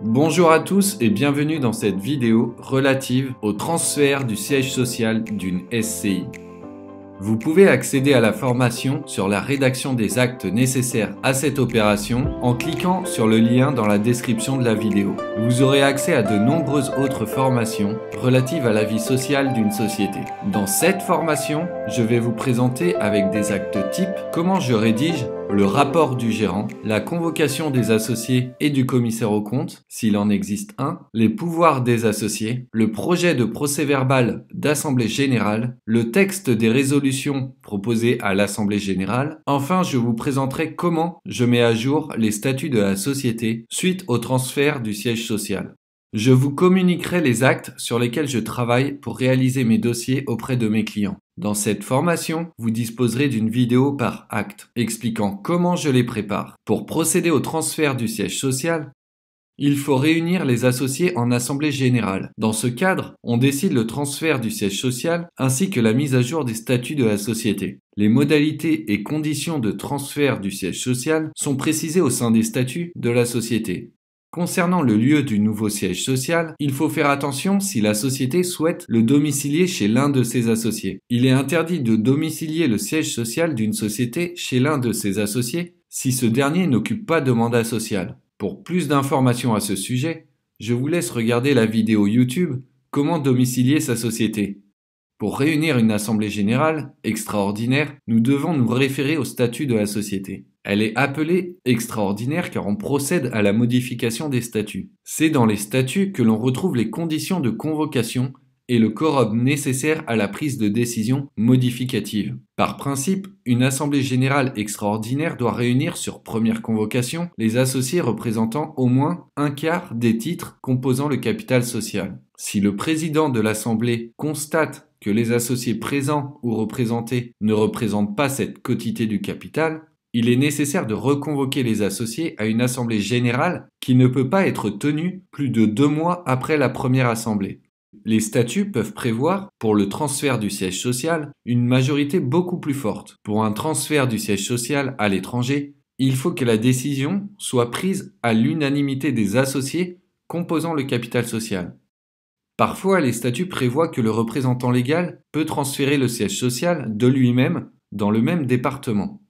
Bonjour à tous et bienvenue dans cette vidéo relative au transfert du siège social d'une SCI. Vous pouvez accéder à la formation sur la rédaction des actes nécessaires à cette opération en cliquant sur le lien dans la description de la vidéo. Vous aurez accès à de nombreuses autres formations relatives à la vie sociale d'une société. Dans cette formation, je vais vous présenter avec des actes types comment je rédige le rapport du gérant, la convocation des associés et du commissaire aux comptes, s'il en existe un, les pouvoirs des associés, le projet de procès-verbal d'assemblée générale, le texte des résolutions proposées à l'assemblée générale. Enfin, je vous présenterai comment je mets à jour les statuts de la société suite au transfert du siège social. Je vous communiquerai les actes sur lesquels je travaille pour réaliser mes dossiers auprès de mes clients. Dans cette formation, vous disposerez d'une vidéo par acte, expliquant comment je les prépare. Pour procéder au transfert du siège social, il faut réunir les associés en assemblée générale. Dans ce cadre, on décide le transfert du siège social ainsi que la mise à jour des statuts de la société. Les modalités et conditions de transfert du siège social sont précisées au sein des statuts de la société. Concernant le lieu du nouveau siège social, il faut faire attention si la société souhaite le domicilier chez l'un de ses associés. Il est interdit de domicilier le siège social d'une société chez l'un de ses associés si ce dernier n'occupe pas de mandat social. Pour plus d'informations à ce sujet, je vous laisse regarder la vidéo YouTube « Comment domicilier sa société ». Pour réunir une assemblée générale extraordinaire, nous devons nous référer au statut de la société. Elle est appelée extraordinaire car on procède à la modification des statuts. C'est dans les statuts que l'on retrouve les conditions de convocation et le quorum nécessaire à la prise de décision modificative. Par principe, une assemblée générale extraordinaire doit réunir sur première convocation les associés représentant au moins un quart des titres composant le capital social. Si le président de l'assemblée constate que les associés présents ou représentés ne représentent pas cette quotité du capital, il est nécessaire de reconvoquer les associés à une assemblée générale qui ne peut pas être tenue plus de 2 mois après la première assemblée. Les statuts peuvent prévoir, pour le transfert du siège social, une majorité beaucoup plus forte. Pour un transfert du siège social à l'étranger, il faut que la décision soit prise à l'unanimité des associés composant le capital social. Parfois, les statuts prévoient que le représentant légal peut transférer le siège social de lui-même dans le même département.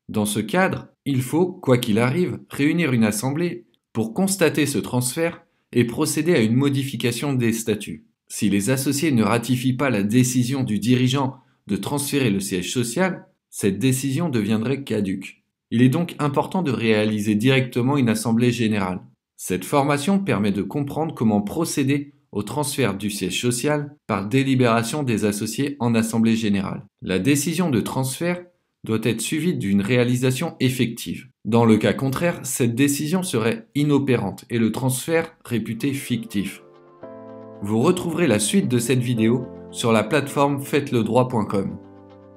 Dans ce cadre, il faut, quoi qu'il arrive, réunir une assemblée pour constater ce transfert et procéder à une modification des statuts. Si les associés ne ratifient pas la décision du dirigeant de transférer le siège social, cette décision deviendrait caduque. Il est donc important de réaliser directement une assemblée générale. Cette formation permet de comprendre comment procéder au transfert du siège social par délibération des associés en assemblée générale. La décision de transfert doit être suivie d'une réalisation effective. Dans le cas contraire, cette décision serait inopérante et le transfert réputé fictif. Vous retrouverez la suite de cette vidéo sur la plateforme faites-le-droit.com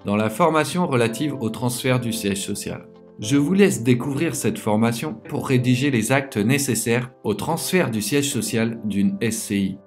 dans la formation relative au transfert du siège social. Je vous laisse découvrir cette formation pour rédiger les actes nécessaires au transfert du siège social d'une SCI.